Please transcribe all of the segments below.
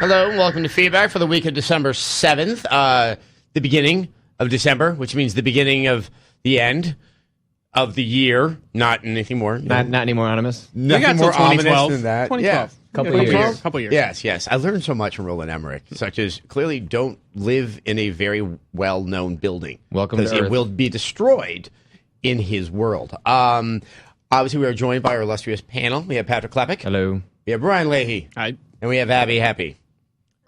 Hello, and welcome to Feedback for the week of December 7th, the beginning of December, which means the beginning of the end of the year. Not anything more. Not any more ominous. Nothing more ominous than that. 2012. Yeah. Couple years. Yes. I learned so much from Roland Emmerich, such as clearly don't live in a very well-known building. Welcome to because it Earth. will be destroyed in his world. Obviously, we are joined by our illustrious panel. We have Patrick Klepek. Hello. We have Brian Leahy. Hi. And we have Abby Happy.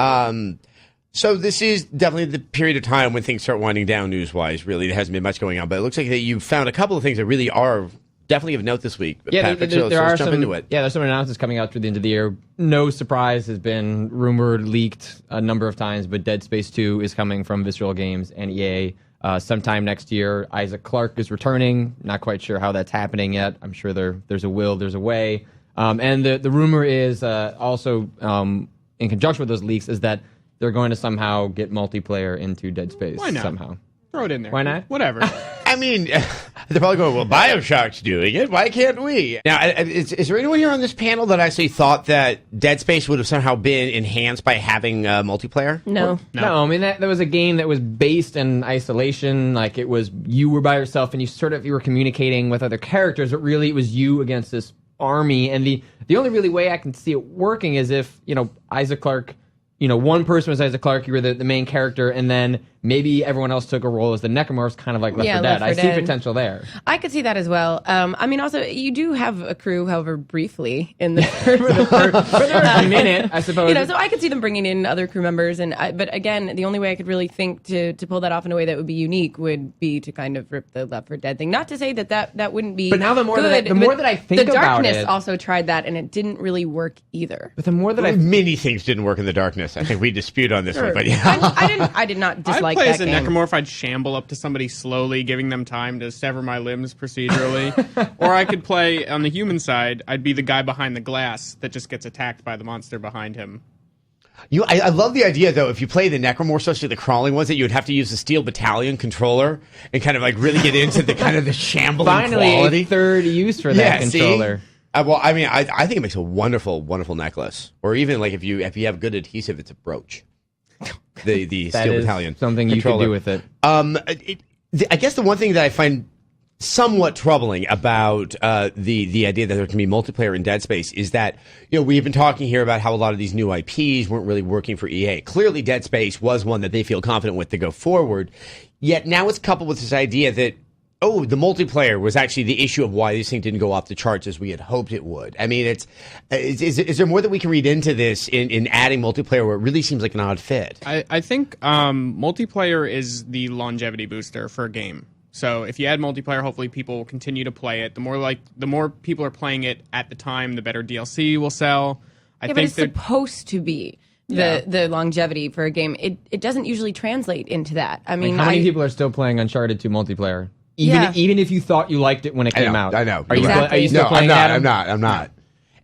So this is definitely the period of time when things start winding down news-wise. Really, there hasn't been much going on, but it looks like that you found a couple of things that really are definitely of note this week. Yeah, Patrick, so there are let's jump some. into it. Yeah, there's some announcements coming out through the end of the year. No surprise, has been rumored, leaked a number of times, but Dead Space 2 is coming from Visceral Games and EA sometime next year. Isaac Clarke is returning. Not quite sure how that's happening yet. I'm sure there's a will, there's a way. And the rumor is also in conjunction with those leaks is that they're going to somehow get multiplayer into Dead Space. Why not? Somehow. Throw it in there. Why not? Whatever. I mean, they're probably going, well, Bioshock's doing it. Why can't we? Now, is there anyone here on this panel that actually thought that Dead Space would have somehow been enhanced by having multiplayer? No. No, I mean, that was a game that was based in isolation. Like, it was you were by yourself and you were communicating with other characters, but really it was you against this army. And the only really way I can see it working is if, Isaac Clarke, one person was Isaac Clarke, you were the main character, and then maybe everyone else took a role as the Necromorphs, kind of like Left 4 Dead. Left 4 I Dead. see potential there. I could see that as well. I mean, also, you do have a crew, however briefly, in the first A minute, I suppose. so I could see them bringing in other crew members, but again, the only way I could really think to pull that off in a way that would be unique would be to kind of rip the Left 4 Dead thing. Not to say that wouldn't be. But now the more good, that I think the about Darkness it, also tried that, and it didn't really work either. But the more that Many things didn't work in the darkness. I think we dispute on this one, but yeah. I did not I'd dislike play that as a game. necromorph. I'd shamble up to somebody slowly, giving them time to sever my limbs procedurally. Or I could play on the human side. I'd be the guy behind the glass that just gets attacked by the monster behind him. I love the idea, though, if you play the Necromorph, especially the crawling ones, that you would have to use the Steel Battalion controller and kind of like really get into the kind of the shambling finally quality. a third use for that controller. See? Well, I mean, I think it makes a wonderful, wonderful necklace. Or even like if you have good adhesive, it's a brooch. The That Steel is Battalion something controller. you could do with it. I guess the one thing that I find somewhat troubling about the idea that there can be multiplayer in Dead Space is that we've been talking here about how a lot of these new IPs weren't really working for EA. Clearly, Dead Space was one that they feel confident with to go forward. Yet now it's coupled with this idea that the multiplayer was actually the issue of why this thing didn't go off the charts as we had hoped it would. I mean, is there more that we can read into this in adding multiplayer where it really seems like an odd fit? I think multiplayer is the longevity booster for a game. So if you add multiplayer, hopefully people will continue to play it. The more people are playing it at the time, the better DLC will sell. But it's supposed to be the longevity for a game. It doesn't usually translate into that. I mean, How many people are still playing Uncharted 2 multiplayer? Even if you thought you liked it when it came out. I know. Are you, Exactly. are you still No, playing I'm that? not. I'm not.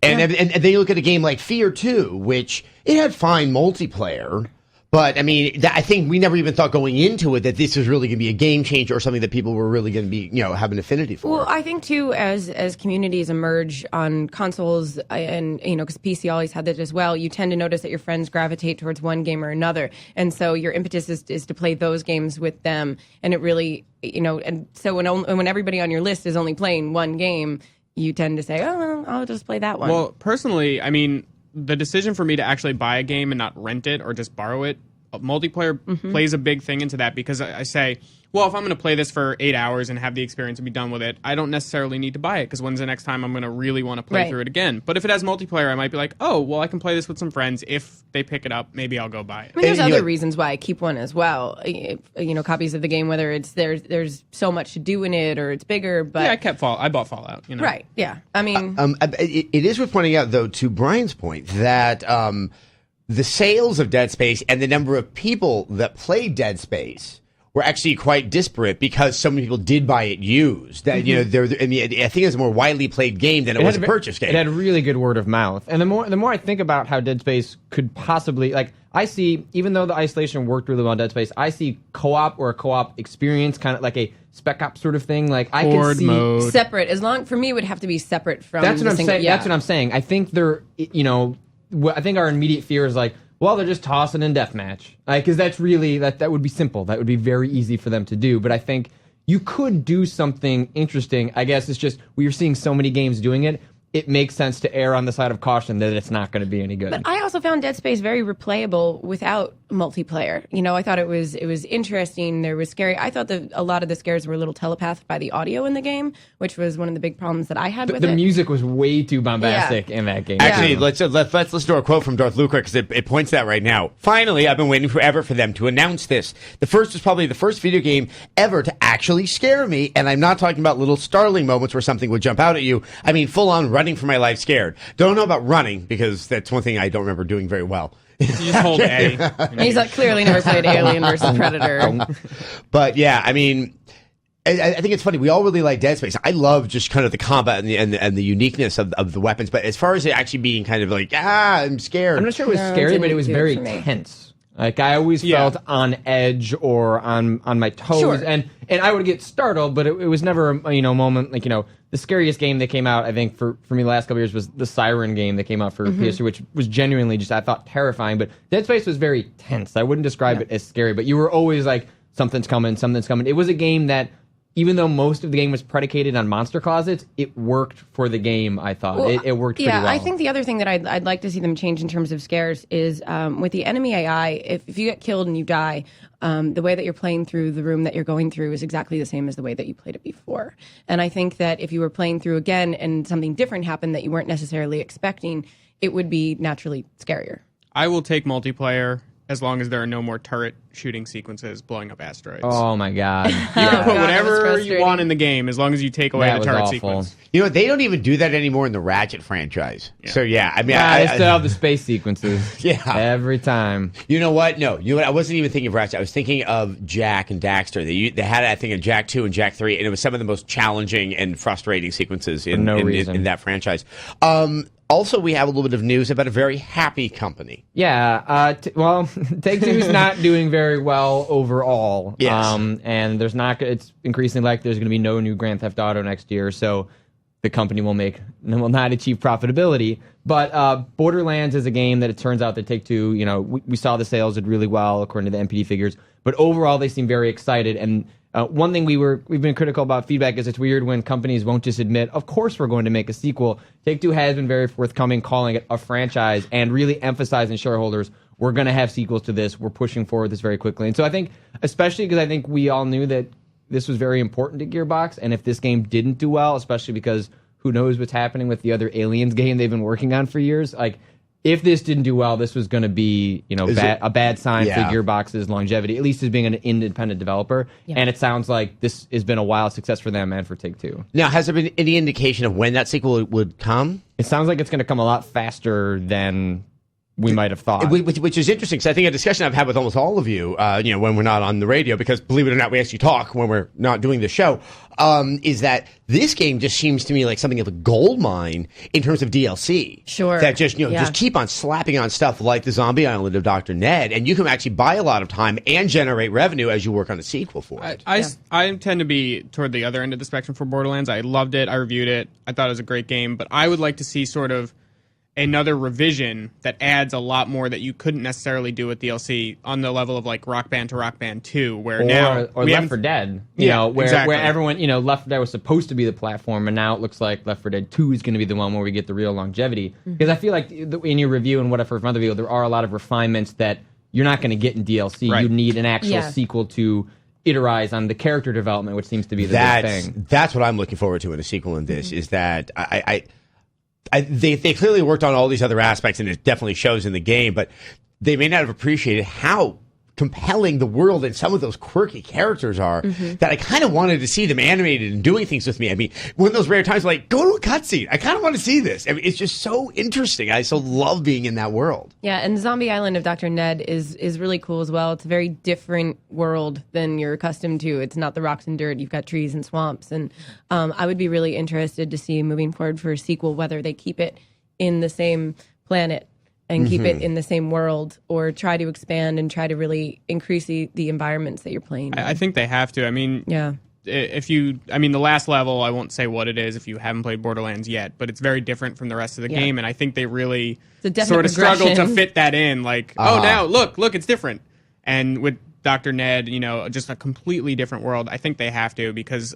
And then you look at a game like Fear 2, which it had fine multiplayer, but I mean, I think we never even thought going into it that this was really going to be a game changer or something that people were really going to be, have an affinity for. Well, I think too, as communities emerge on consoles, and because PC always had that as well, you tend to notice that your friends gravitate towards one game or another, and so your impetus is to play those games with them, and it really, and so when everybody on your list is only playing one game, you tend to say, oh, well, I'll just play that one. Well, personally, I mean, the decision for me to actually buy a game and not rent it or just borrow it, multiplayer plays a big thing into that, because I say, well, if I'm going to play this for 8 hours and have the experience and be done with it, I don't necessarily need to buy it, because when's the next time I'm going to really want to play through it again? But if it has multiplayer, I might be like, oh, well, I can play this with some friends. If they pick it up, maybe I'll go buy it. I mean, there's other reasons why I keep one as well. Copies of the game, whether it's there's so much to do in it or it's bigger. But Yeah, I bought Fallout. Right. Yeah. I mean, it is worth pointing out, though, to Brian's point, that the sales of Dead Space and the number of people that played Dead Space were actually quite disparate because so many people did buy it used. That I think it's a more widely played game than it was a purchase game. It had really good word of mouth, and the more I think about how Dead Space could possibly I see, even though the isolation worked really well in Dead Space, I see co-op or a co-op experience, kind of like a Spec Ops sort of thing. Like I can see mode. Separate. For me, it would have to be separate from. That's what I'm saying. Yeah. That's what I'm saying. I think I think our immediate fear is like, well, they're just tossing in deathmatch. Because that's really, that would be simple. That would be very easy for them to do. But I think you could do something interesting. I guess it's just, we are seeing so many games doing it. It makes sense to err on the side of caution that it's not going to be any good. But I also found Dead Space very replayable without multiplayer. I thought it was interesting. There was scary. I thought that a lot of the scares were a little telepathed by the audio in the game, which was one of the big problems that I had with it. The music was way too bombastic in that game. Actually, let's listen to a quote from Darth Lucre because it points that right now. Finally, I've been waiting forever for them to announce this. The first is probably the first video game ever to actually scare me, and I'm not talking about little startling moments where something would jump out at you. I mean, full on running for my life scared. Don't know about running because that's one thing I don't remember doing very well. You just hold A. He's clearly never played Alien versus Predator. But yeah, I mean, I think it's funny. We all really like Dead Space. I love just kind of the combat and the uniqueness of the weapons. But as far as it actually being kind of like, I'm scared. I'm not sure it was scary, but it was very tense. Like I always felt on edge or on my toes, Sure. and I would get startled, but it was never a moment like the scariest game that came out I think for me the last couple years was the Siren game that came out for PS3, which was genuinely just I thought terrifying. But Dead Space was very tense. I wouldn't describe it as scary, but you were always like something's coming. It was a game that, even though most of the game was predicated on monster closets, it worked for the game, I thought. Well, it worked pretty well. Yeah, I think the other thing that I'd like to see them change in terms of scares is with the enemy AI, if you get killed and you die, the way that you're playing through the room that you're going through is exactly the same as the way that you played it before. And I think that if you were playing through again and something different happened that you weren't necessarily expecting, it would be naturally scarier. I will take multiplayer as long as there are no more turret shooting sequences blowing up asteroids. Oh my god! You can put whatever you want in the game as long as you take away That the was turret awful. sequence. They don't even do that anymore in the Ratchet franchise. Yeah. So yeah, I mean, I still have the space sequences. Yeah. Every time. You know what? No, I wasn't even thinking of Ratchet. I was thinking of Jack and Daxter. They had, I think, a Jack 2 and Jack 3, and it was some of the most challenging and frustrating sequences in that franchise. Also, we have a little bit of news about a very happy company. Yeah, Take-Two's not doing very well overall. Yes. And it's increasingly like there's going to be no new Grand Theft Auto next year, so the company will not achieve profitability. But Borderlands is a game that it turns out that Take-Two, we saw the sales did really well according to the NPD figures, but overall they seem very excited. And one thing we've been critical about feedback is it's weird when companies won't just admit, of course we're going to make a sequel. Take-Two has been very forthcoming, calling it a franchise and really emphasizing shareholders, we're going to have sequels to this. We're pushing forward this very quickly. And so I think, especially because I think we all knew that this was very important to Gearbox, and if this game didn't do well, especially because who knows what's happening with the other Aliens game they've been working on for years, like if this didn't do well, this was going to be, a bad sign for Gearbox's longevity, at least as being an independent developer. Yeah. And it sounds like this has been a wild success for them and for Take-Two. Now, has there been any indication of when that sequel would come? It sounds like it's going to come a lot faster than we might have thought. Which is interesting, because I think a discussion I've had with almost all of you, when we're not on the radio, because believe it or not, we actually talk when we're not doing the show, is that this game just seems to me like something of a gold mine in terms of DLC. Sure. That just keep on slapping on stuff like the Zombie Island of Dr. Ned, and you can actually buy a lot of time and generate revenue as you work on a sequel for it. I tend to be toward the other end of the spectrum for Borderlands. I loved it. I reviewed it. I thought it was a great game, but I would like to see sort of another revision that adds a lot more that you couldn't necessarily do with DLC on the level of like Rock Band to Rock Band 2, where now or Left 4 Dead, where everyone, Left 4 Dead was supposed to be the platform, and now it looks like Left 4 Dead 2 is going to be the one where we get the real longevity. Because I feel like in your review and what I've heard from other people, there are a lot of refinements that you're not going to get in DLC. Right. You need an actual sequel to itemize on the character development, which seems to be the big thing. That's what I'm looking forward to in a sequel in this, is that they clearly worked on all these other aspects, and it definitely shows in the game, but they may not have appreciated how compelling the world and some of those quirky characters are, that I kind of wanted to see them animated and doing things with me. I mean, one of those rare times, like, go to a cutscene. I kind of want to see this. I mean, it's just so interesting. I so love being in that world. Yeah, and Zombie Island of Dr. Ned is really cool as well. It's a very different world than you're accustomed to. It's not the rocks and dirt. You've got trees and swamps. And I would be really interested to see moving forward for a sequel, whether they keep it in the same planet and keep it in the same world, or try to expand and try to really increase the environments that you're playing in. I think they have to. I mean, the last level, I won't say what it is if you haven't played Borderlands yet, but it's very different from the rest of the game, and I think they really sort of struggled to fit that in. Like, now look, it's different. And with Dr. Ned, just a completely different world. I think they have to, because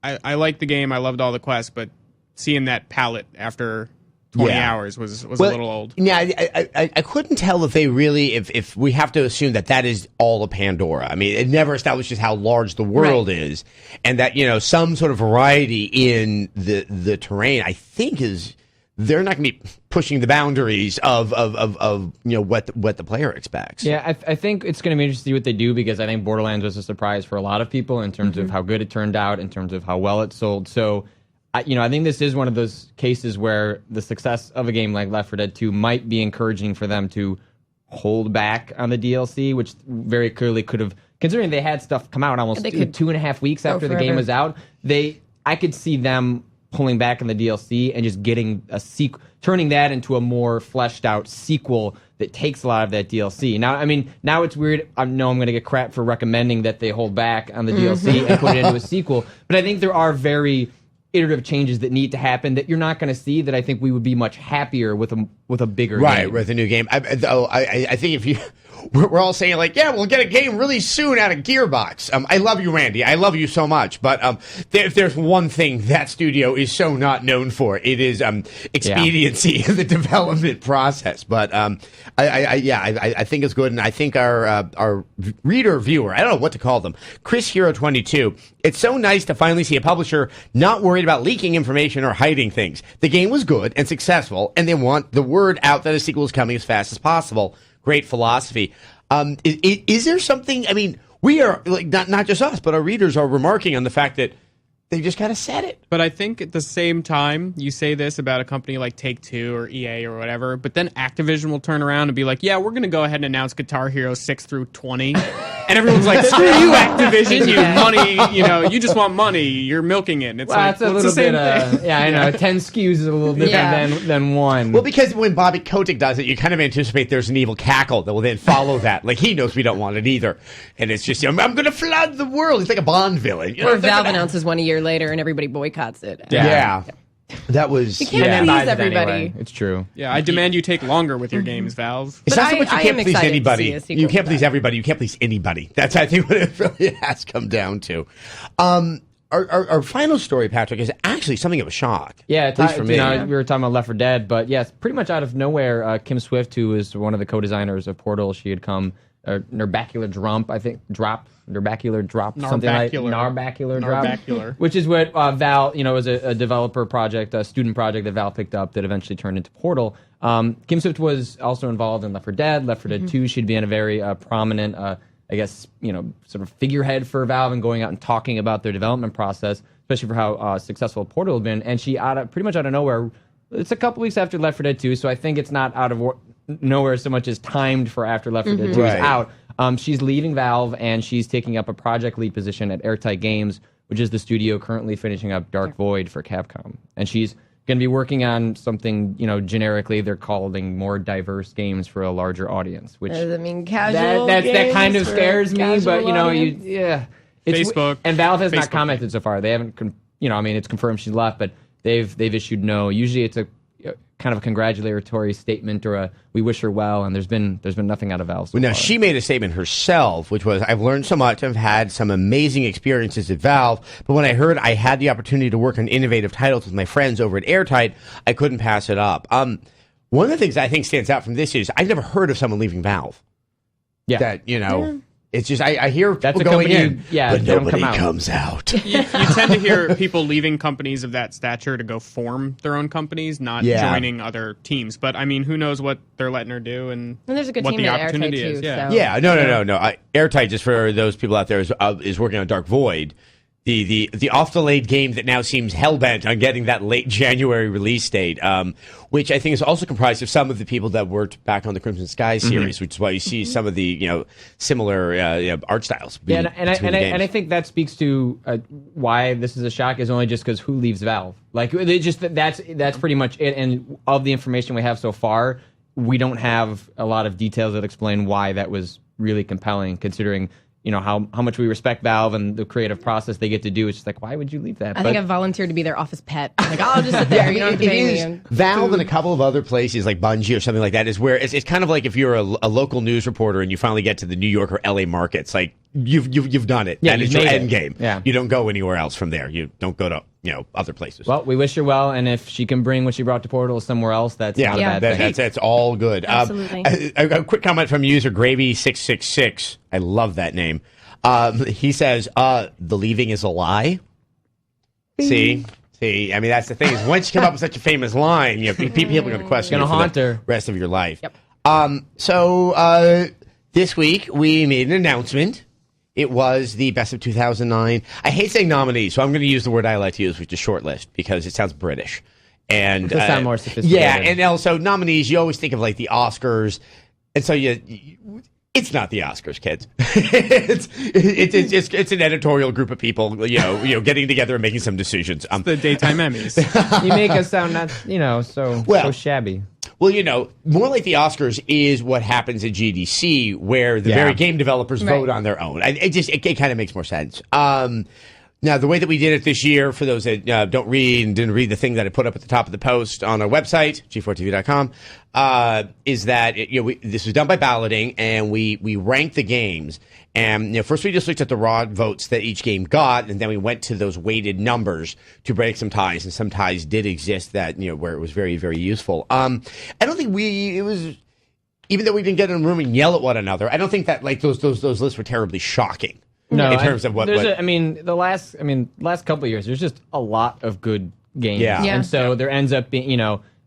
I liked the game, I loved all the quests, but seeing that palette after 20 hours was a little old. Yeah, I couldn't tell if they really, if we have to assume that is all of Pandora. I mean, it never establishes how large the world is, and that, some sort of variety in the terrain, I think they're not going to be pushing the boundaries of what the player expects. Yeah, I think it's going to be interesting to see what they do, because I think Borderlands was a surprise for a lot of people in terms of how good it turned out, in terms of how well it sold. So, I think this is one of those cases where the success of a game like Left 4 Dead 2 might be encouraging for them to hold back on the DLC, which very clearly could have, considering they had stuff come out almost 2.5 weeks after the game was out. I could see them pulling back on the DLC and just getting a turning that into a more fleshed out sequel that takes a lot of that DLC. Now it's weird. I know I'm going to get crap for recommending that they hold back on the DLC and put it into a sequel, but I think there are very iterative changes that need to happen that you're not going to see, that I think we would be much happier with a bigger game. Right, with a new game. I think if you... We're all saying, like, yeah, we'll get a game really soon out of Gearbox. I love you, Randy. I love you so much. But if there's one thing that studio is so not known for, it is expediency in the development process. But I think it's good. And I think our viewer, I don't know what to call them, Chris Hero 22, it's so nice to finally see a publisher not worried about leaking information or hiding things. The game was good and successful, and they want the word out that a sequel is coming as fast as possible. Great philosophy. Is there something? I mean, we are, like, not just us, but our readers are remarking on the fact that they just kind of said it. But I think at the same time, you say this about a company like Take-Two or EA or whatever, but then Activision will turn around and be like, yeah, we're going to go ahead and announce Guitar Hero 6 through 20. And everyone's like, screw you, Activision, you money, you just want money. You're milking it. And it's that's a little bit, I know, 10 SKUs is a little different than one. Well, because when Bobby Kotick does it, you kind of anticipate there's an evil cackle that will then follow that. Like, he knows we don't want it either. And it's just, I'm going to flood the world. It's like a Bond villain. Or Valve announces one a year later and everybody boycotts it. Yeah. That was... You can't please everybody. Anyway. It's true. Yeah, I demand you take longer with your games, Valve. It's not so much you can't please anybody. You can't please everybody. You can't please anybody. That's, I think, what it really has come down to. Our final story, Patrick, is actually something of a shock. Yeah, at least for me. We were talking about Left 4 Dead, but yes, pretty much out of nowhere, Kim Swift, who is one of the co-designers of Portal, she had come... Narbacular Drop, something like Narbacular Drop, which is what Val, was a developer project, a student project that Val picked up that eventually turned into Portal. Kim Swift was also involved in Left 4 Dead, Left 4 Dead 2. She'd been a very prominent, sort of figurehead for Valve and going out and talking about their development process, especially for how successful Portal had been. And she pretty much out of nowhere. It's a couple weeks after Left 4 Dead 2, so I think it's not out of nowhere so much as timed for after Left 4 Dead 2 is out. She's leaving Valve, and she's taking up a project lead position at Airtight Games, which is the studio currently finishing up Dark Void for Capcom. And she's going to be working on something, generically they're calling more diverse games for a larger audience. Which casual. That kind of scares me, but Facebook and Valve has not commented so far. They haven't, it's confirmed she's left, but they've issued no. Usually it's a kind of a congratulatory statement or a we wish her well, and there's been nothing out of Valve so far. Now, she made a statement herself, which was, I've learned so much, I've had some amazing experiences at Valve, but when I heard I had the opportunity to work on innovative titles with my friends over at Airtight, I couldn't pass it up. One of the things I think stands out from this is I've never heard of someone leaving Valve. Yeah. That, it's just, I hear people going in, but nobody comes out. You tend to hear people leaving companies of that stature to go form their own companies, not joining other teams. But, who knows what they're letting her do and there's a good what team the at opportunity Airtight is. too, Yeah, no. Airtight, just for those people out there, is working on Dark Void. The off-delayed game that now seems hell-bent on getting that late January release date, which I think is also comprised of some of the people that worked back on the Crimson Sky series, which is why you see some of the similar art styles. And I think that speaks to why this is a shock is only just because who leaves Valve. Like that's pretty much it. And of the information we have so far, we don't have a lot of details that explain why that was really compelling, considering how much we respect Valve and the creative process they get to do. It's just like, why would you leave that? I think I've volunteered to be their office pet. Like, I'll just sit there. You don't have to pay me. Valve and a couple of other places like Bungie or something like that is where it's kind of like if you're a local news reporter and you finally get to the New York or LA markets, like you've done it. Yeah, and it's you've your made end it. game. Yeah. You don't go anywhere else from there. You don't go to other places. Well, we wish her well, and if she can bring what she brought to Portal somewhere else, that's not a bad thing. That's all good. Absolutely. A quick comment from user Gravy666. I love that name. He says, "The leaving is a lie." See. I mean, that's the thing is once you come up with such a famous line, people are going to question you for the rest of your life. Yep. So this week we made an announcement. It was the Best of 2009. I hate saying nominees, so I'm going to use the word I like to use, which is shortlist, because it sounds British. And It does sound more sophisticated. Yeah, and also nominees, you always think of like the Oscars, and so it's not the Oscars, kids. it's an editorial group of people, getting together and making some decisions. The daytime Emmys. You make us sound not, so shabby. Well, more like the Oscars is what happens at GDC, where the very game developers vote on their own. It kind of makes more sense. Now, the way that we did it this year, for those that don't read and didn't read the thing that I put up at the top of the post on our website, G4TV.com, is that this was done by balloting, and we ranked the games. And first we just looked at the raw votes that each game got, and then we went to those weighted numbers to break some ties, and some ties did exist that where it was very, very useful. I don't think it was, even though we didn't get in a room and yell at one another, I don't think that like those lists were terribly shocking. No, in terms of the last couple of years, there's just a lot of good games. Yeah. And so there ends up being,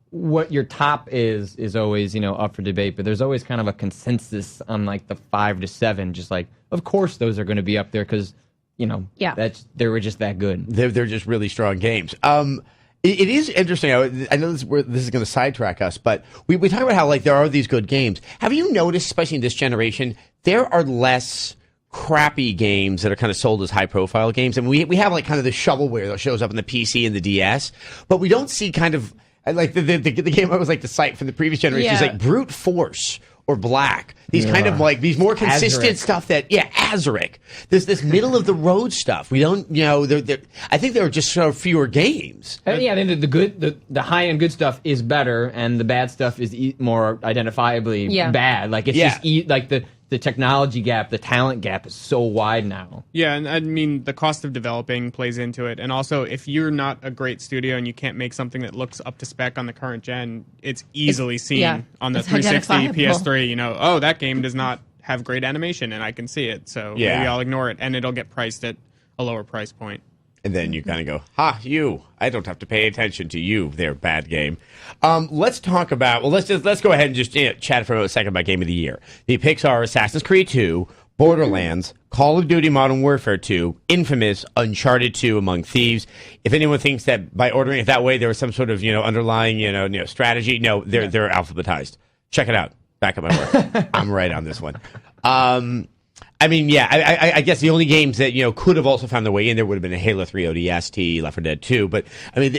what your top is always, up for debate, but there's always kind of a consensus on like the 5 to 7, just like, of course those are going to be up there because, they were just that good. They're just really strong games. It is interesting. I know this is going to sidetrack us, but we talk about how like there are these good games. Have you noticed, especially in this generation, there are less crappy games that are kind of sold as high-profile games, and we have like kind of the shovelware that shows up in the PC and the DS, but we don't see kind of like the game I was like the site from the previous generation is like Brute Force or Black. These kind of like these more consistent stuff that Azaric. There's this middle of the road stuff. We don't I think there are just so fewer games. I think the high end good stuff is better, and the bad stuff is more identifiably bad. Like it's just like the technology gap, the talent gap is so wide now. Yeah, and I mean, the cost of developing plays into it. And also, if you're not a great studio and you can't make something that looks up to spec on the current gen, it's easily seen on the 360, PS3, that game does not have great animation, and I can see it. So maybe I'll ignore it, and it'll get priced at a lower price point. And then you kind of go, I don't have to pay attention to you, there, bad game. Let's talk about, let's go ahead and just chat for a second about Game of the Year. The picks are Assassin's Creed 2, Borderlands, Call of Duty Modern Warfare 2, Infamous, Uncharted 2, Among Thieves. If anyone thinks that by ordering it that way there was some sort of, underlying, strategy, no, they're alphabetized. Check it out. Back up my work. I'm right on this one. I mean, I guess the only games that could have also found their way in there would have been a Halo 3 ODST, Left 4 Dead 2. But I mean,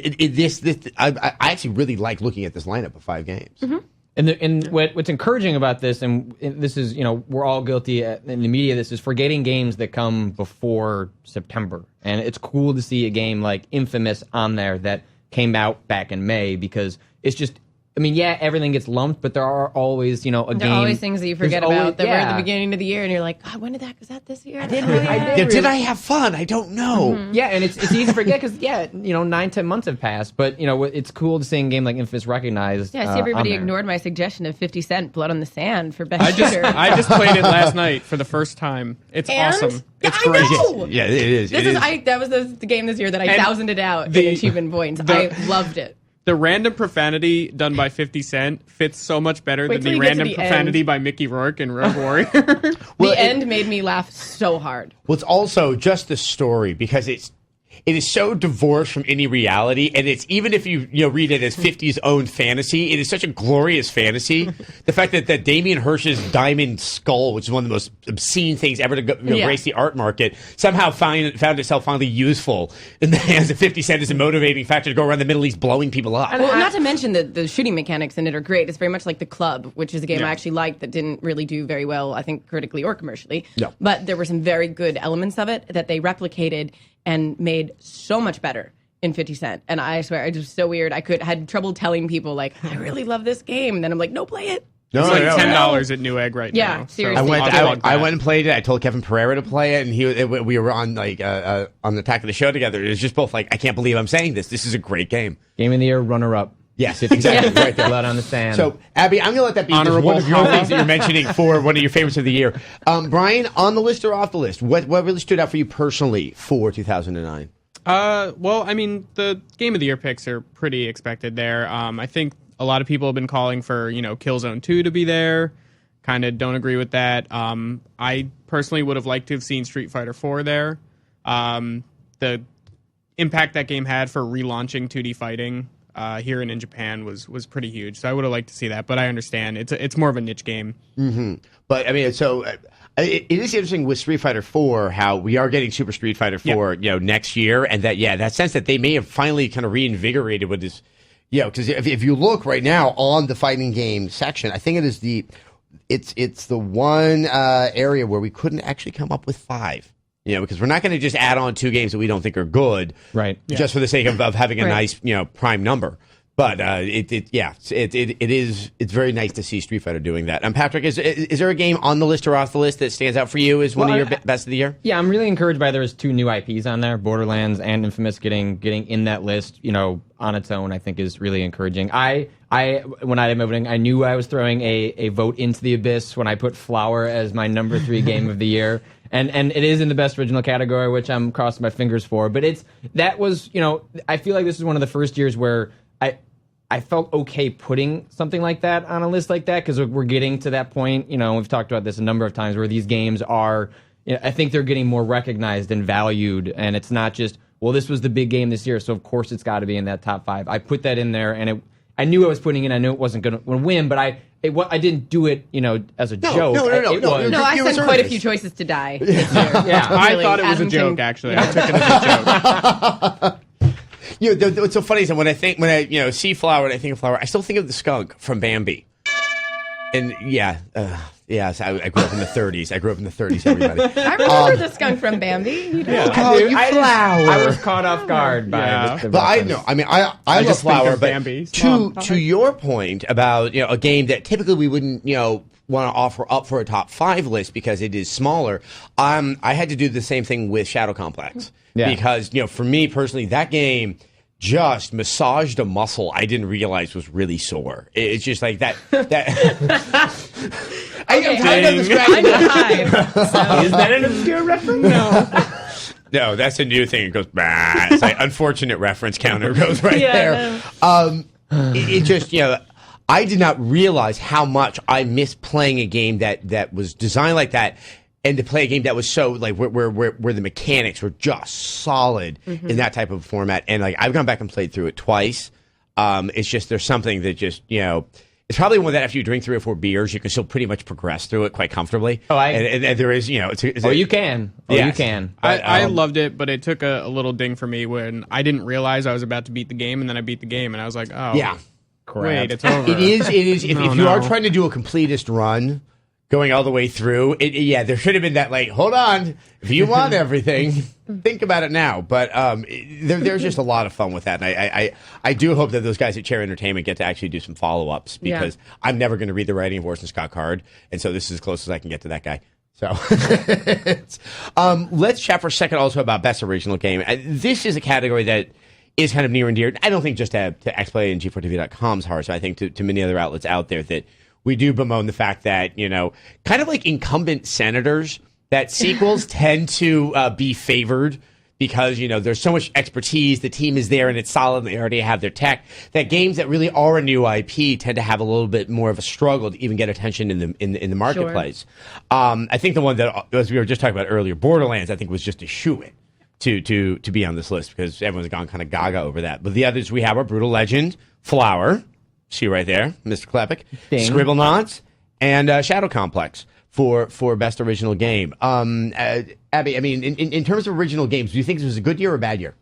I actually really like looking at this lineup of 5 games. Mm-hmm. And what's encouraging about this, and this is we're all guilty in the media. This is forgetting games that come before September, and it's cool to see a game like Infamous on there that came out back in May, because it's just. I mean, everything gets lumped, but there are always, a game. There are always things that you forget about that were at the beginning of the year, and you're like, God, was that this year? Did I have fun? I don't know. Mm-hmm. Yeah, and it's easy to forget because, 9-10 months have passed, but, it's cool to see a game like Infamous recognized. Yeah, I see everybody ignored my suggestion of 50 Cent Blood on the Sand for best shooter. I just played it last night for the first time. It's awesome. It's great. Know. Yeah, it is. That was the game this year that I thousanded it out in achievement points. I loved it. The random profanity done by 50 Cent fits so much better than the random profanity by Mickey Rourke in Road Warrior. The end made me laugh so hard. Well, it's also just the story, because it is so divorced from any reality, and it's even if you read it as 50's own fantasy, it is such a glorious fantasy. The fact that Damien Hirsch's diamond skull, which is one of the most obscene things ever to grace the art market, somehow found itself finally useful in the hands of 50 Cent as a motivating factor to go around the Middle East blowing people up. Well, not to mention the shooting mechanics in it are great. It's very much like The Club, which is a game I actually liked that didn't really do very well, I think, critically or commercially. No. But there were some very good elements of it that they replicated and made so much better in 50 Cent. And I swear, it was so weird. I had trouble telling people, like, I really love this game. And then I'm like, no, play it. It's like $10 at Newegg right now. Yeah, seriously. I went and played it. I told Kevin Pereira to play it, and we were on the Attack of the Show together. It was just both like, I can't believe I'm saying this. This is a great game. Game of the year runner-up. Yes, exactly. Right there. Blood on the sand. So, Abby, I'm going to let that be just one of your things that you're mentioning for one of your favorites of the year. Brian, on the list or off the list? What really stood out for you personally for 2009? Well, I mean, the Game of the Year picks are pretty expected there. I think a lot of people have been calling for, Killzone 2 to be there. Kind of don't agree with that. I personally would have liked to have seen Street Fighter 4 there. The impact that game had for relaunching 2D fighting here and in Japan was pretty huge. So I would have liked to see that, but I understand it's more of a niche game. Mm-hmm. But I mean, so it is interesting with Street Fighter 4 how we are getting Super Street Fighter 4 next year, and that sense that they may have finally kind of reinvigorated with this. Because if you look right now on the fighting game section, I think it is it's the one area where we couldn't actually come up with 5. Because we're not going to just add on 2 games that we don't think are good, right? Just for the sake of having a nice, prime number. But it's very nice to see Street Fighter doing that. Patrick, is there a game on the list or off the list that stands out for you as one of your best of the year? Yeah, I'm really encouraged by there's 2 new IPs on there, Borderlands and Infamous, getting in that list. On its own, I think is really encouraging. I when I am voting, I knew I was throwing a vote into the abyss when I put Flower as my number 3 game of the year. And it is in the best original category, which I'm crossing my fingers for. But I feel like this is one of the first years where I felt okay putting something like that on a list like that, because we're getting to that point. We've talked about this a number of times where these games are, I think they're getting more recognized and valued, and it's not just, well, this was the big game this year, so of course it's got to be in that top 5. I put that in there, and I knew I was putting it. I knew it wasn't going to win, but I didn't do it, as a joke. No, I sent quite a few choices to die this year. Yeah, I thought it was a joke, actually. I took it as a joke. What's so funny is that when I see Flower and I think of Flower, I still think of the skunk from Bambi. And yes, I grew up in the 30s. Everybody. I remember the skunk from Bambi. Flower. I was caught off guard by the But I know. I mean, I love Flower, but Bambi. To your point about a game that typically we wouldn't want to offer up for a top 5 list because it is smaller. I had to do the same thing with Shadow Complex because for me personally, that game just massaged a muscle I didn't realize was really sore. It's just like that. I'm tired of describing Is that an obscure reference? No. No, that's a new thing. It goes, bah. It's like unfortunate reference counter goes right there. No. It just, I did not realize how much I missed playing a game that was designed like that, and to play a game that was so like where the mechanics were just solid in that type of format. And like I've gone back and played through it twice. It's just there's something that just it's probably one that after you drink 3 or 4 beers, you can still pretty much progress through it quite comfortably. Oh, and there is, you can. You can. But, I loved it, but it took a little ding for me when I didn't realize I was about to beat the game, and then I beat the game, and I was like, oh, yeah, wait, it's over. It is. If you are trying to do a completist run, going all the way through, there should have been that like, hold on, if you want everything, think about it now. But there's just a lot of fun with that, and I do hope that those guys at Chair Entertainment get to actually do some follow-ups, because I'm never going to read the writing of Orson Scott Card, and so this is as close as I can get to that guy. So let's chat for a second also about Best Original Game. This is a category that is kind of near and dear, I don't think just to XPlay and G4TV.com's hearts, I think to many other outlets out there, that we do bemoan the fact that, kind of like incumbent senators, that sequels tend to be favored because, there's so much expertise, the team is there and it's solid, and they already have their tech, that games that really are a new IP tend to have a little bit more of a struggle to even get attention in the marketplace. Sure. I think the one that, as we were just talking about earlier, Borderlands, I think was just a shoo-in. to be on this list because everyone's gone kind of gaga over that. But the others we have are Brutal Legend, Flower, see right there, Mr. Klepek, Ding. Scribblenauts, and Shadow Complex for best original game. Abby, I mean, in terms of original games, do you think this was a good year or a bad year?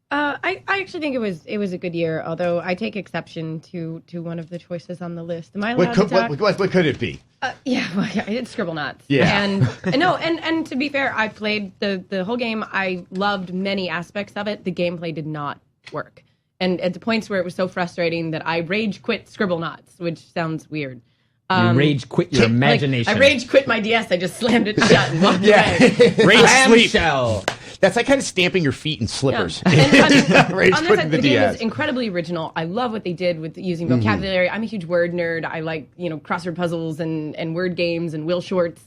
I actually think it was a good year, although I take exception to one of the choices on the list. Am I allowed to talk? What could it be? Yeah, it's Scribblenauts. Yeah. And to be fair, I played the whole game. I loved many aspects of it. The gameplay did not work. And at the points where it was so frustrating that I rage quit Scribblenauts, which sounds weird. You rage quit your imagination. I rage quit my DS. I just slammed it shut and walked away. Rage sleep. Shell. That's like kind of stamping your feet in slippers. Yeah. And Rage on this quitting side, the the game DS. is incredibly original. I love what they did with using vocabulary. I'm a huge word nerd. I like crossword puzzles and word games and Will Shorts.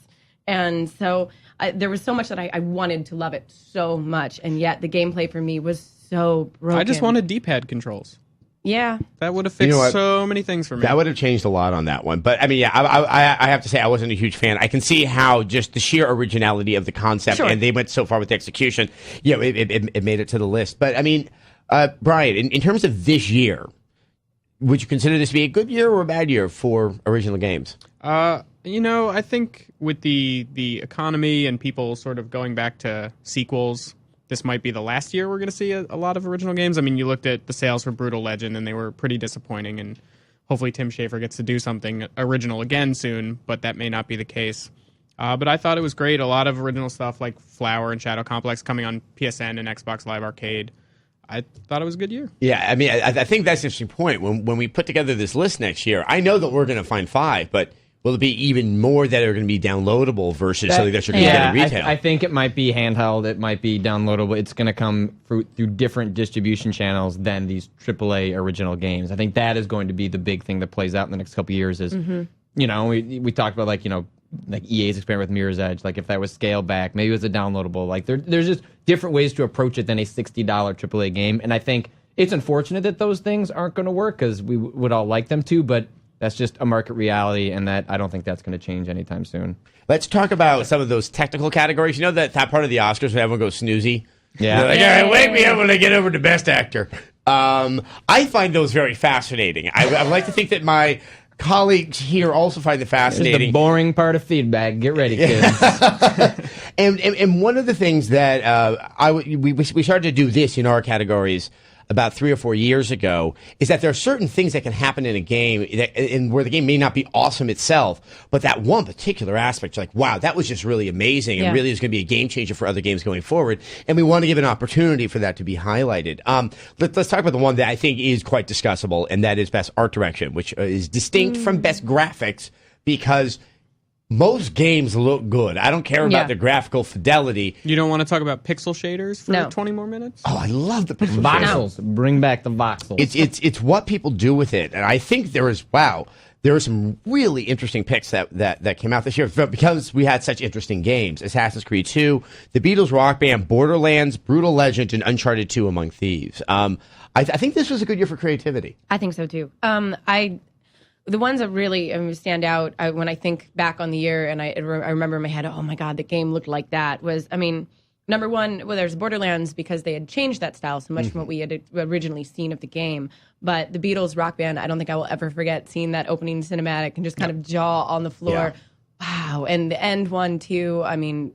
And so there was so much that I wanted to love it so much. And yet the gameplay for me was so broken. I just wanted D-pad controls. Yeah. That would have fixed what? so many things for me. That would have changed a lot on that one. But, I mean, yeah, I have to say I wasn't a huge fan. I can see how just the sheer originality of the concept, Sure. and they went so far with the execution, it made it to the list. But, I mean, Brian, in terms of this year, would you consider this to be a good year or a bad year for original games? I think with the economy and people sort of going back to sequels, this might be the last year we're going to see a lot of original games. I mean, you looked at the sales for Brutal Legend, and they were pretty disappointing, and hopefully Tim Schafer gets to do something original again soon, but that may not be the case. But I thought it was great. A lot of original stuff like Flower and Shadow Complex coming on PSN and Xbox Live Arcade. I thought it was a good year. Yeah, I mean, I think that's an interesting point. When we put together this list next year, I know that we're going to find 5, but will it be even more that are going to be downloadable versus something that you're going to get in retail? I think it might be handheld. It might be downloadable. It's going to come through different distribution channels than these AAA original games. I think that is going to be the big thing that plays out in the next couple of years. Is we talked about like EA's experiment with Mirror's Edge. Like if that was scaled back, maybe it was a downloadable. Like there's just different ways to approach it than a $60 AAA game. And I think it's unfortunate that those things aren't going to work because we would all like them to, but that's just a market reality, and that I don't think that's going to change anytime soon. Let's talk about some of those technical categories. You know that part of the Oscars where everyone goes snoozy? Yeah. They're like, all right, wake me up when I get over to Best Actor. I find those very fascinating. I would like to think that my colleagues here also find it This is fascinating. the boring part of feedback. Get ready, kids. And one of the things that we started to do this in our categories about 3 or 4 years ago is that there are certain things that can happen in a game and where the game may not be awesome itself, but that one particular aspect, like, wow, that was just really amazing and really is going to be a game changer for other games going forward. And we want to give an opportunity for that to be highlighted. Let's talk about the one that I think is quite discussable, and that is Best Art Direction, which is distinct from Best Graphics because most games look good. I don't care about the graphical fidelity. You don't want to talk about pixel shaders for 20 more minutes? Oh, I love the pixel shaders. Voxels. Bring back the voxels. It's what people do with it, and I think there are some really interesting picks that came out this year because we had such interesting games: Assassin's Creed 2, The Beatles Rock Band, Borderlands, Brutal Legend, and Uncharted 2 Among Thieves. I think this was a good year for creativity. I think so too. The ones that really stand out when I think back on the year, and I remember in my head, oh my God, the game looked like that, was, number one, well, there's Borderlands because they had changed that style so much from what we had originally seen of the game. But the Beatles Rock Band, I don't think I will ever forget seeing that opening cinematic and just kind of jaw on the floor. Yeah. Wow. And the end one, too,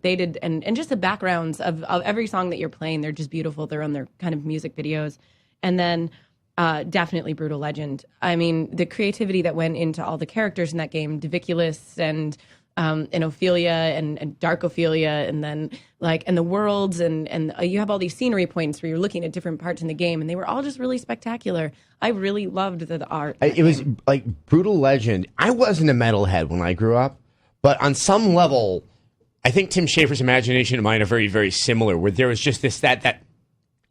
they did, and just the backgrounds of every song that you're playing, they're just beautiful. They're on their kind of music videos. And then definitely Brutal Legend. The creativity that went into all the characters in that game, Diviculus and Ophelia and Dark Ophelia, and then and the worlds, and you have all these scenery points where you're looking at different parts in the game, and they were all just really spectacular. I really loved the art. It was like Brutal Legend. I wasn't a metalhead when I grew up, but on some level, I think Tim Schafer's imagination and mine are very, very similar, where there was just that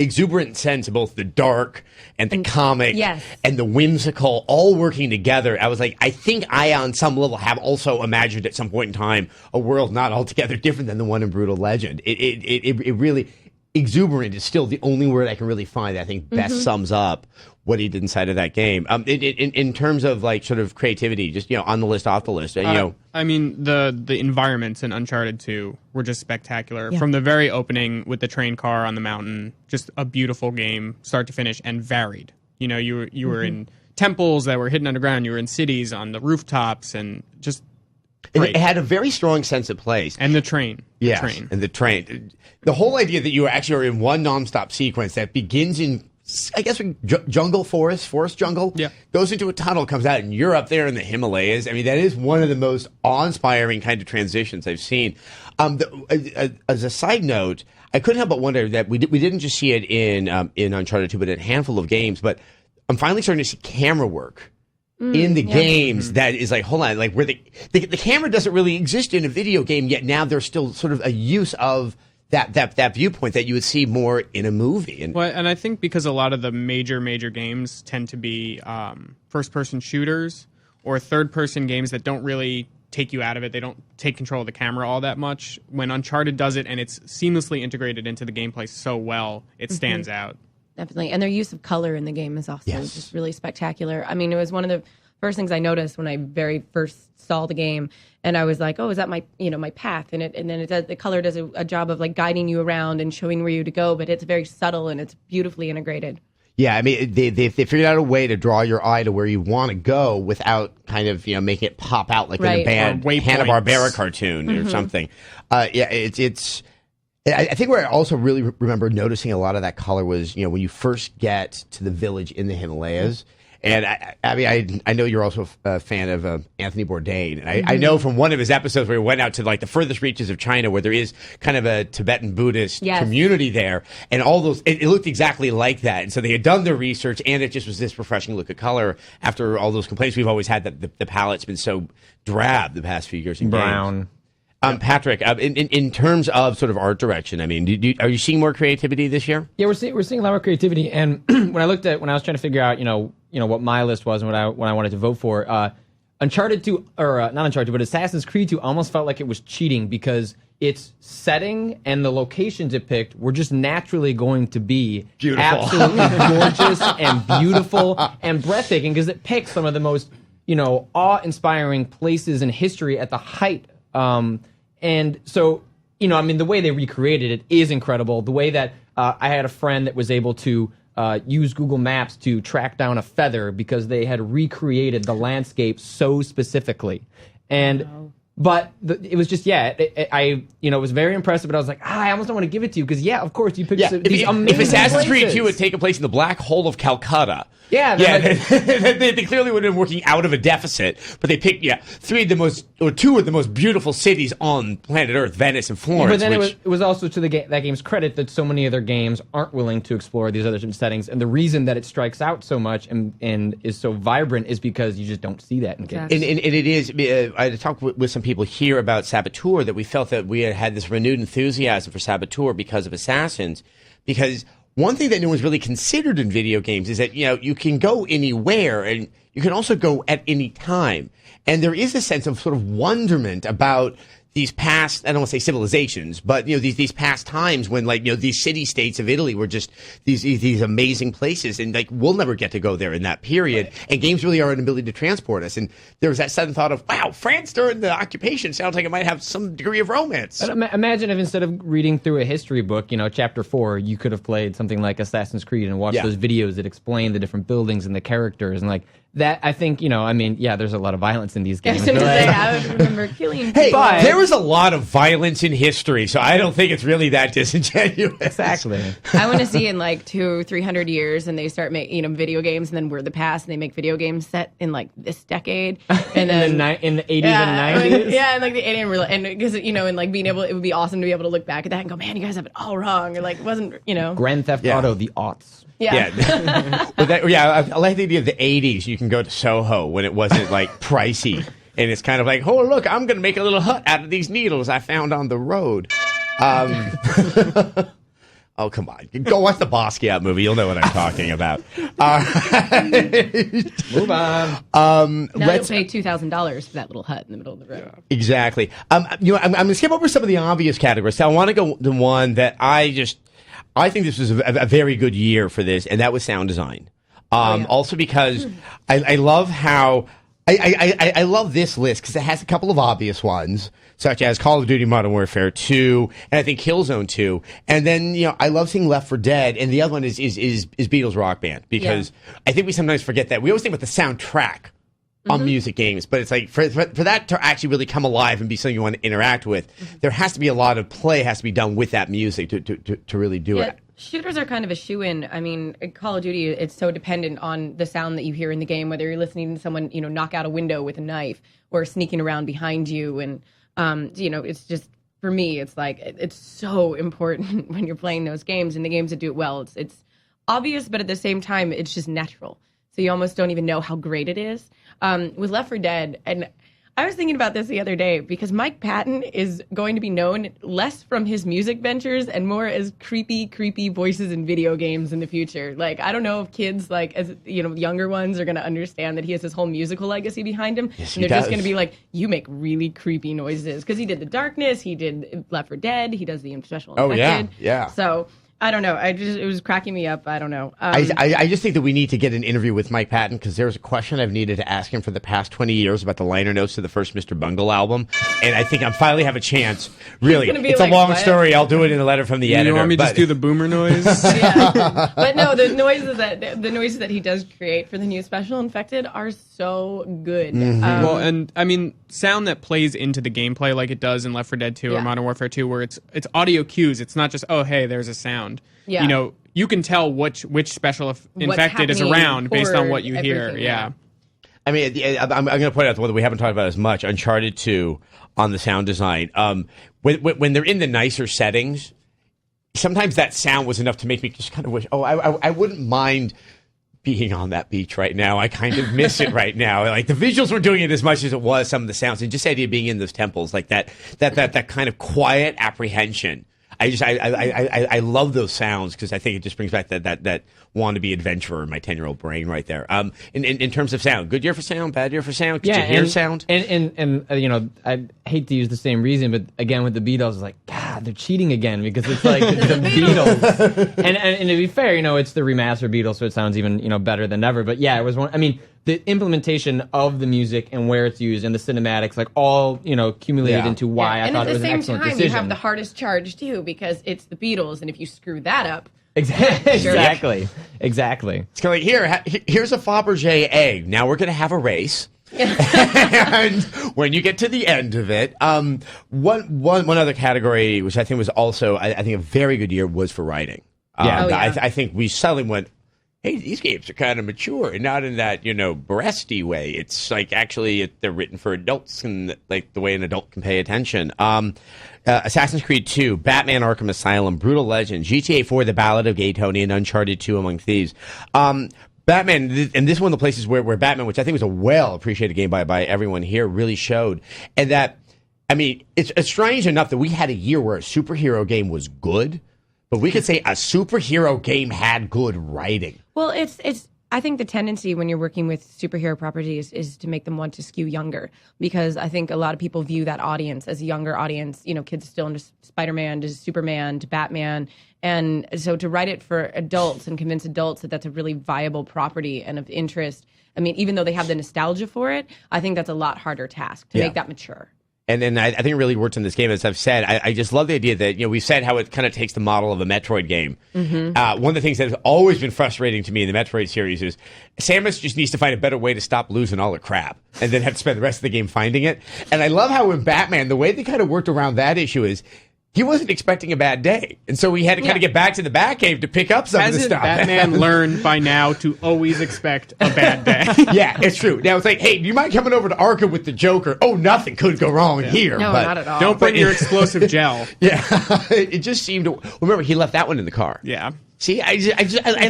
exuberant sense of both the dark and the comic and the whimsical all working together. I was like, I think I, on some level, have also imagined at some point in time a world not altogether different than the one in Brutal Legend. It really, exuberant is still the only word I can really find that I think best sums up what he did inside of that game. In terms of like sort of creativity, just on the list, off the list, I mean, the environments in Uncharted 2 were just spectacular. From the very opening with the train car on the mountain, just a beautiful game, start to finish, and varied. You were in temples that were hidden underground. You were in cities on the rooftops, and just great. It had a very strong sense of place. And the train. Yes, train. and the train. The whole idea that you actually are in one nonstop sequence that begins in, I guess, forest jungle, goes into a tunnel, comes out, and you're up there in the Himalayas. I mean, that is one of the most awe-inspiring kind of transitions I've seen. As a side note, I couldn't help but wonder that we didn't just see it in Uncharted 2, but in a handful of games. But I'm finally starting to see camera work in the games that is like, hold on, like where the camera doesn't really exist in a video game, yet now there's still sort of a use of that viewpoint that you would see more in a movie. And I think because a lot of the major games tend to be first-person shooters or third-person games that don't really take you out of it. They don't take control of the camera all that much. When Uncharted does it and it's seamlessly integrated into the gameplay so well, it stands out. Definitely. And their use of color in the game is also just really spectacular. I mean, it was one of the first things I noticed when I very first saw the game, and I was like, "Oh, is that my path?" And then the color does a job of like guiding you around and showing where you to go, but it's very subtle and it's beautifully integrated. Yeah, I mean, they figured out a way to draw your eye to where you want to go without kind of making it pop out like in a bad Hanna-Barbera cartoon or something. It's. I think where I also really remember noticing a lot of that color was, when you first get to the village in the Himalayas. And I know you're also a fan of Anthony Bourdain. And I know from one of his episodes where he went out to like the furthest reaches of China where there is kind of a Tibetan Buddhist community there. And all those, it looked exactly like that. And so they had done their research, and it just was this refreshing look of color after all those complaints we've always had that the palette's been so drab the past few years in brown. Games. Patrick, in terms of sort of art direction, I mean, are you seeing more creativity this year? Yeah, we're seeing a lot more creativity. And when I was trying to figure out, what my list was and what I wanted to vote for, Uncharted 2, or not Uncharted, but Assassin's Creed 2 almost felt like it was cheating because its setting and the locations it picked were just naturally going to be beautiful, absolutely gorgeous and beautiful and breathtaking because it picked some of the most, awe-inspiring places in history at the height. And so, the way they recreated it is incredible. The way that I had a friend that was able to use Google Maps to track down a feather because they had recreated the landscape so specifically. And but it was just I was very impressive. But I was like, I almost don't want to give it to you because of course you picked these amazing. If Assassin's Creed places. 2 had taken place in the black hole of Calcutta. They clearly would have been working out of a deficit, but they picked two of the most beautiful cities on planet Earth, Venice and Florence. But then it was also to that game's credit that so many other games aren't willing to explore these other settings, and the reason that it strikes out so much and is so vibrant is because you just don't see that in games. And it is. I talked with some people here about Saboteur that we felt that we had this renewed enthusiasm for Saboteur because of Assassins, because one thing that no one's really considered in video games is that, you can go anywhere and you can also go at any time. And there is a sense of sort of wonderment about these past, I don't want to say civilizations, but, these past times when, these city-states of Italy were just these amazing places. And, we'll never get to go there in that period. Right. And games really are an ability to transport us. And there was that sudden thought of, wow, France during the occupation sounds like it might have some degree of romance. But imagine if instead of reading through a history book, chapter 4, you could have played something like Assassin's Creed and watched those videos that explain the different buildings and the characters and that. I think, there's a lot of violence in these games. I would remember killing people. Hey, there was a lot of violence in history, so I don't think it's really that disingenuous. Exactly. I want to see in 200-300 years, and they start making video games, and then we're the past, and they make video games set in this decade, and then in the 80s and 90s. And the 80s, and because being able, it would be awesome to be able to look back at that and go, man, you guys have it all wrong, or it wasn't, Grand Theft Auto, the aughts. Yeah. I like the idea of the 80s. You can go to Soho when it wasn't pricey. And it's kind of like, oh, look, I'm going to make a little hut out of these needles I found on the road. Oh, come on. Go watch the Basquiat movie. You'll know what I'm talking about. Move on. Now let's pay $2,000 for that little hut in the middle of the road. Yeah. Exactly. I'm going to skip over some of the obvious categories. So I want to go to one that I think this was a very good year for this, and that was sound design. Also because I love how I love this list because it has a couple of obvious ones, such as Call of Duty Modern Warfare 2, and I think Killzone 2. And then, I love seeing Left 4 Dead, and the other one is Beatles Rock Band, because I think we sometimes forget that. We always think about the soundtrack on music games, but it's like for that to actually really come alive and be something you want to interact with, there has to be a lot of play has to be done with that music to really do it. Shooters are kind of a shoe-in. I mean, Call of Duty, it's so dependent on the sound that you hear in the game, whether you're listening to someone, knock out a window with a knife or sneaking around behind you. And, it's just, for me, it's like, it's so important when you're playing those games, and the games that do it well. It's obvious, but at the same time, it's just natural. So you almost don't even know how great it is. With Left 4 Dead, and I was thinking about this the other day, because Mike Patton is going to be known less from his music ventures and more as creepy voices in video games in the future. Like, I don't know if kids, younger ones are going to understand that he has this whole musical legacy behind him. Yes, and they're just going to be like, you make really creepy noises. Because he did The Darkness, he did Left 4 Dead, he does the Special Infected. Yeah. So I don't know. It was cracking me up. I don't know. I just think that we need to get an interview with Mike Patton, because there was a question I've needed to ask him for the past 20 years about the liner notes to the first Mr. Bungle album, and I think I finally have a chance. Really, it's a long story. I'll do it in a letter from the editor. You want me to just do the boomer noise? Yeah. But no, the noises that he does create for the new Special Infected are so good. Well, and I mean, sound that plays into the gameplay like it does in Left 4 Dead 2 or Modern Warfare 2, where it's audio cues. It's not just, oh, hey, there's a sound. Yeah. You can tell which Special Infected is around based on what you hear. Yeah. I mean, I'm going to point out the one that we haven't talked about as much, Uncharted 2, on the sound design. When they're in the nicer settings, sometimes that sound was enough to make me just kind of wish, I wouldn't mind being on that beach right now. I kind of miss it right now. Like, the visuals were doing it as much as it was some of the sounds, and just the idea of being in those temples, like that kind of quiet apprehension. I love those sounds, because I think it just brings back that wannabe adventurer in my 10-year-old brain right there. In terms of sound, good year for sound, bad year for sound. Did you hear sound? And I hate to use the same reason, but again with the Beatles, it's like, God, they're cheating again, because it's like the Beatles. And to be fair, it's the remastered Beatles, so it sounds even better than ever. But yeah, it was one. I mean, the implementation of the music and where it's used and the cinematics, like all accumulated into why I thought it was an excellent decision. And at the same time, you have the hardest charge too, because it's the Beatles, and if you screw that up. Exactly. It's kind of like, here's a Fabergé egg. Now we're going to have a race. And when you get to the end of it, one other category, which I think was also, I think, a very good year, was for writing. I think we suddenly went, hey, these games are kind of mature, and not in that, breasty way. It's like, actually, they're written for adults, and like the way an adult can pay attention. Assassin's Creed 2, Batman Arkham Asylum, Brutal Legend, GTA 4, The Ballad of Gay Tony, and Uncharted 2, among thieves. Batman, and this is one of the places where Batman, which I think was a well-appreciated game by everyone here, really showed. And that, I mean, it's strange enough that we had a year where a superhero game was good, but we could say a superhero game had good writing. Well, I think the tendency when you're working with superhero properties is to make them want to skew younger, because I think a lot of people view that audience as a younger audience. Kids still into Spider-Man, to Superman, to Batman. And so to write it for adults and convince adults that that's a really viable property and of interest, I mean, even though they have the nostalgia for it, I think that's a lot harder task to make that mature. And then I think it really worked in this game, as I've said. I just love the idea that, we've said how it kind of takes the model of a Metroid game. Mm-hmm. One of the things that has always been frustrating to me in the Metroid series is Samus just needs to find a better way to stop losing all her crap, and then have to spend the rest of the game finding it. And I love how in Batman, the way they kind of worked around that issue is, he wasn't expecting a bad day, and so we had to kind of get back to the Batcave to pick up some of the stuff. Batman learned by now to always expect a bad day? Yeah, it's true. Now it's like, hey, do you mind coming over to Arkham with the Joker? Oh, nothing could go wrong here. No, not at all. Don't bring your explosive gel. Yeah, it just seemed to. Remember, he left that one in the car. Yeah. See, I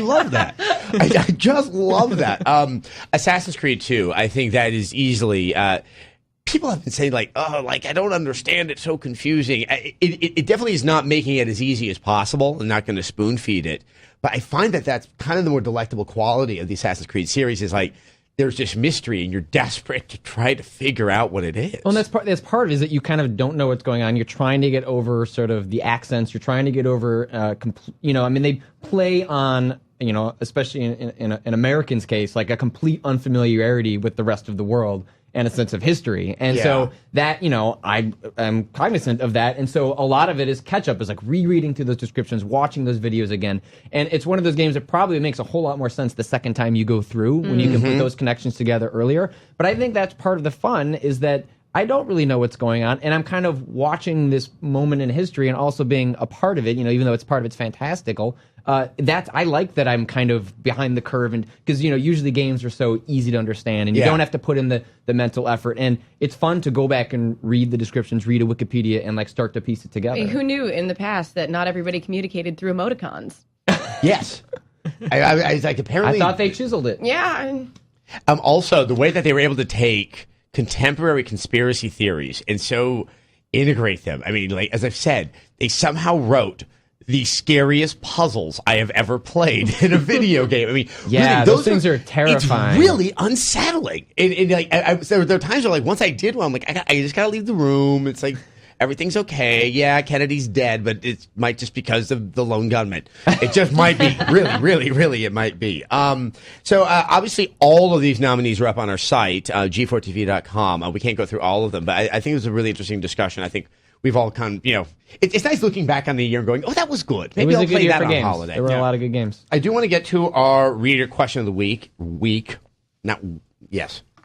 love that. I just love that. Assassin's Creed 2, I think that is easily. People have been saying, like, I don't understand. It's so confusing. It definitely is not making it as easy as possible and not going to spoon feed it. But I find that that's kind of the more delectable quality of the Assassin's Creed series is, like, there's this mystery and you're desperate to try to figure out what it is. Well, and that's part of it, is that you kind of don't know what's going on. You're trying to get over sort of the accents. You're trying to get over, they play on, especially in Americans' case, like a complete unfamiliarity with the rest of the world and a sense of history. And so that, I am cognizant of that. And so a lot of it is catch up, is like rereading through those descriptions, watching those videos again. And it's one of those games that probably makes a whole lot more sense the second time you go through, when you can put those connections together earlier. But I think that's part of the fun, is that I don't really know what's going on, and I'm kind of watching this moment in history and also being a part of it, even though it's part of it's fantastical. I like that I'm kind of behind the curve, and because usually games are so easy to understand, and you don't have to put in the mental effort, and it's fun to go back and read the descriptions, read a Wikipedia, and like start to piece it together. Who knew in the past that not everybody communicated through emoticons? Yes, I like apparently. I thought they chiseled it. Yeah. Also, the way that they were able to take contemporary conspiracy theories and so integrate them. I mean, like, as I've said, they somehow wrote the scariest puzzles I have ever played in a video game. I mean, really, those things are terrifying. It's really unsettling. And like, there are times where, like, once I did one, I'm like, I just gotta leave the room. It's like, everything's okay. Yeah, Kennedy's dead, but it might just because of the lone gunman. It just might be. Really, it might be. So obviously, all of these nominees are up on our site, G4TV.com. We can't go through all of them, but I think it was a really interesting discussion. I think we've all kind of, it's nice looking back on the year and going, oh, that was good. Maybe I'll play that on holiday. There were a lot of good games. I do want to get to our reader question of the week. Week.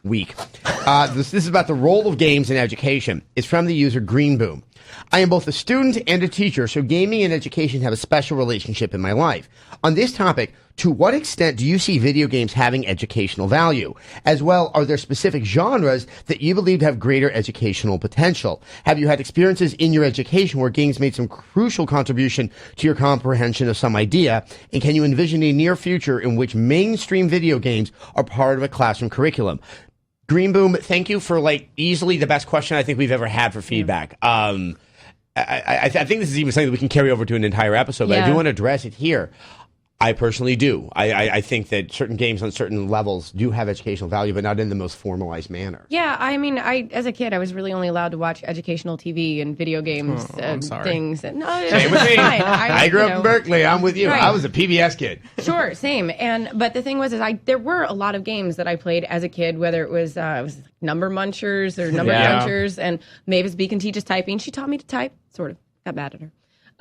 This is about the role of games in education. It's from the user Greenboom. I am both a student and a teacher, so gaming and education have a special relationship in my life. On this topic, to what extent do you see video games having educational value? As well, are there specific genres that you believe have greater educational potential? Have you had experiences in your education where games made some crucial contribution to your comprehension of some idea? And can you envision a near future in which mainstream video games are part of a classroom curriculum? Greenboom, thank you for easily the best question I think we've ever had for feedback. I think this is even something that we can carry over to an entire episode, but I do want to address it here. I personally do. I think that certain games on certain levels do have educational value, but not in the most formalized manner. Yeah, I mean, as a kid, I was really only allowed to watch educational TV and video games things. No, same with me. Fine. I grew up in Berkeley. I'm with you. Right. I was a PBS kid. Sure, same. But the thing was, there were a lot of games that I played as a kid, whether it was Number Munchers or Number Crunchers, and Mavis Beacon teaches typing. She taught me to type, sort of. Got bad at her.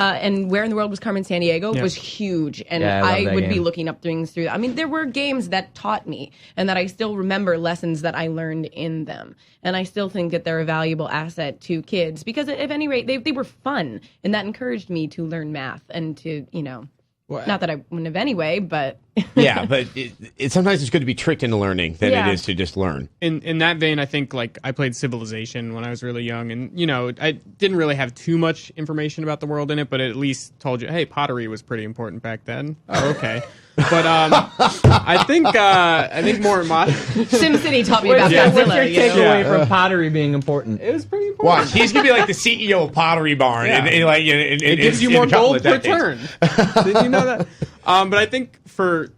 And Where in the World Was Carmen Sandiego was huge, and I would be looking up things through that. I mean, there were games that taught me, and that I still remember lessons that I learned in them. And I still think that they're a valuable asset to kids, because at any rate, they were fun, and that encouraged me to learn math and to, not that I wouldn't have anyway, but... Yeah, but sometimes it's good to be tricked into learning than it is to just learn. In that vein, I think I played Civilization when I was really young, and I didn't really have too much information about the world in it, but it at least told you, hey, pottery was pretty important back then. Oh, okay. But I think more modern. SimCity taught me about Godzilla. What's your takeaway from pottery being important? It was pretty important. Watch, he's gonna be like the CEO of Pottery Barn, it gives you more gold per turn. Did you know that? But I think for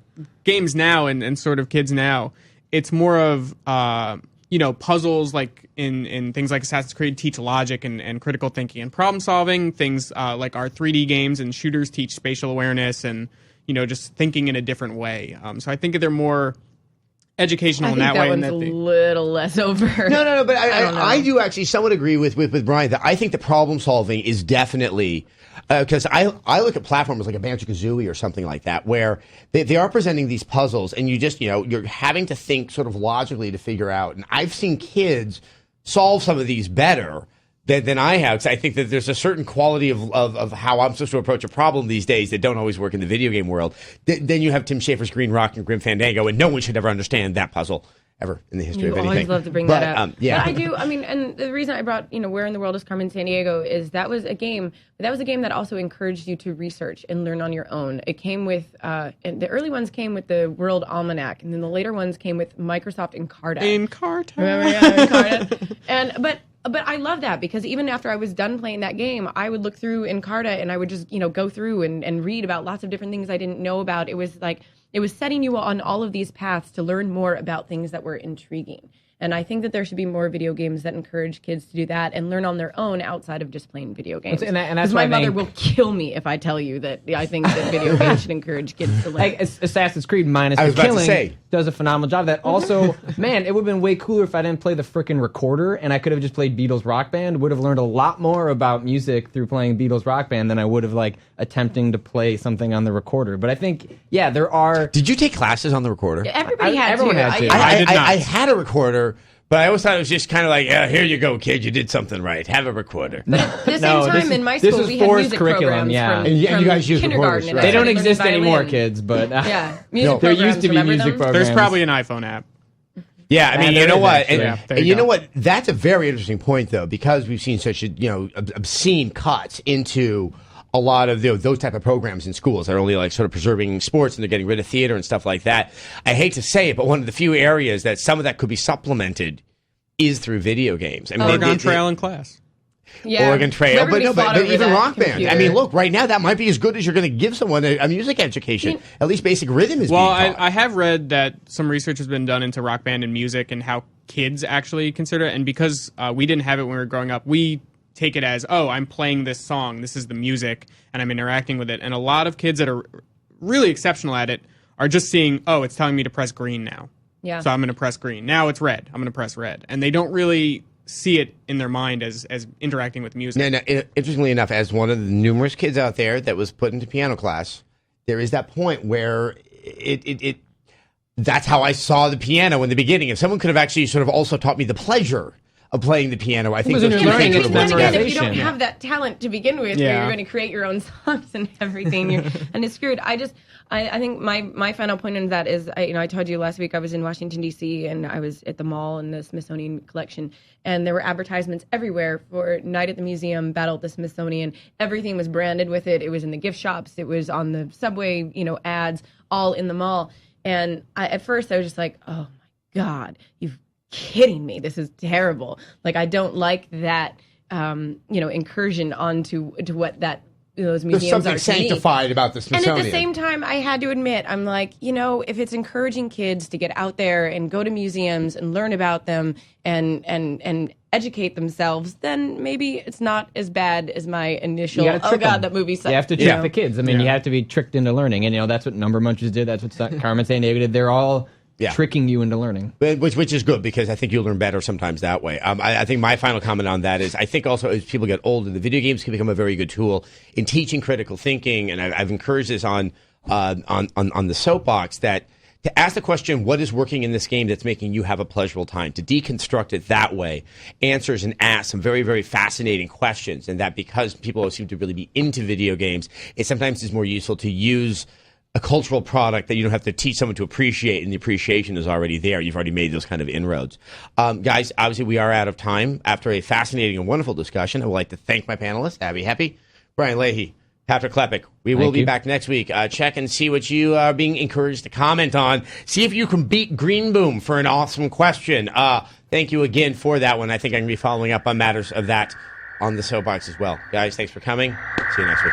games now and sort of kids now, it's more of puzzles like in things like Assassin's Creed teach logic and critical thinking and problem solving. Things like our 3D games and shooters teach spatial awareness and just thinking in a different way. So I think they're more educational in that way. I think that one's a little less over. No, but I do actually somewhat agree with Brian that I think the problem solving is definitely because I look at platformers like a Banjo-Kazooie or something like that where they are presenting these puzzles and you just you're having to think sort of logically to figure out. And I've seen kids solve some of these better than I have, because I think that there's a certain quality of how I'm supposed to approach a problem these days that don't always work in the video game world. Then you have Tim Schafer's Green Rock and Grim Fandango, and no one should ever understand that puzzle ever in the history of anything. You always love to bring that up. Yeah. But I do, and the reason I brought, Where in the World is Carmen Sandiego is that was a game that also encouraged you to research and learn on your own. It came with, and the early ones came with the World Almanac, and then the later ones came with Microsoft Encarta. Remember, Encarta? But I love that, because even after I was done playing that game, I would look through Encarta and I would just, go through and read about lots of different things I didn't know about. It was like, it was setting you on all of these paths to learn more about things that were intriguing. And I think that there should be more video games that encourage kids to do that and learn on their own outside of just playing video games. And that's Because why my I mother think- will kill me if I tell you that I think that video games should encourage kids to learn. Like Assassin's Creed minus I the was about to killing say. does a phenomenal job. That also, man, it would have been way cooler if I didn't play the frickin' recorder and I could have just played Beatles Rock Band. Would have learned a lot more about music through playing Beatles Rock Band than I would have like attempting to play something on the recorder. But I think, yeah, there are. Did you take classes on the recorder? Everybody had everyone to. had to. I did not. I had a recorder, but I always thought it was just kind of like, yeah, here you go, kid, you did something right. Have a recorder. At the same No, time, this is- in my this school, is we had forced music curriculum, programs yeah. from, And you from guys use kindergarten. recorders, and right. They don't learned exist violin. anymore, kids, but Yeah, music there programs, used to be remember music them? programs. There's probably an iPhone app. Yeah, I mean, And you there know is what? actually. And, Yeah, there and you you know go. what? That's a very interesting point, though, because we've seen such obscene cuts into a lot of those type of programs in schools that are only like sort of preserving sports and they're getting rid of theater and stuff like that. I hate to say it, but one of the few areas that some of that could be supplemented is through video games. I mean, Oregon Trail in class. Yeah. Oregon Trail, Everybody but fought over even that Rock Band. computer. I mean, look, right now that might be as good as you're going to give someone a music education. At least basic rhythm is Well, being taught. I have read that some research has been done into Rock Band and music and how kids actually consider it. And because we didn't have it when we were growing up, we take it as, oh, I'm playing this song, this is the music, and I'm interacting with it. And a lot of kids that are really exceptional at it are just seeing, oh, it's telling me to press green now. Yeah. So I'm going to press green. Now it's red. I'm going to press red. And they don't really see it in their mind as interacting with music. Now, interestingly enough, as one of the numerous kids out there that was put into piano class, there is that point where that's how I saw the piano in the beginning. If someone could have actually sort of also taught me the pleasure of playing the piano, I think Because those when two you're learning, things it's would have worked Then together. again, if you don't memorization. have that talent to begin with, where Yeah. you're going to create your own songs and everything, and it's screwed. I think my final point on that is, I told you last week I was in Washington D.C. and I was at the mall in the Smithsonian collection, and there were advertisements everywhere for Night at the Museum, Battle at the Smithsonian. Everything was branded with it. It was in the gift shops. It was on the subway, ads, all in the mall. And at first I was just like, oh my God, you've kidding me. This is terrible. Like, I don't like that, incursion onto what those There's museums something are to me. sanctified about the And Smithsonian. at the same time, I had to admit, I'm like, if it's encouraging kids to get out there and go to museums and learn about them and educate themselves, then maybe it's not as bad as my initial, You gotta oh trick God, 'em. that movie sucked. You have to trick Yeah. the kids. I mean, you have to be tricked into learning. And, that's what Number Munchers did. That's what Carmen Sandiego did. They're all Yeah. tricking you into learning. Which is good because I think you'll learn better sometimes that way. I think my final comment on that is I think also as people get older, the video games can become a very good tool in teaching critical thinking. And I've encouraged this on the soapbox that to ask the question, what is working in this game that's making you have a pleasurable time? To deconstruct it that way answers and asks some very, very fascinating questions. And that because people seem to really be into video games, it sometimes is more useful to use a cultural product that you don't have to teach someone to appreciate, and the appreciation is already there. You've already made those kind of inroads. Guys, obviously we are out of time. After a fascinating and wonderful discussion, I would like to thank my panelists, Abby Heppy, Brian Leahy, Patrick Klepek. We will Thank be you. back next week. Check and see what you are being encouraged to comment on. See if you can beat Green Boom for an awesome question. Thank you again for that one. I think I'm going to be following up on matters of that on the soapbox as well. Guys, thanks for coming. See you next week.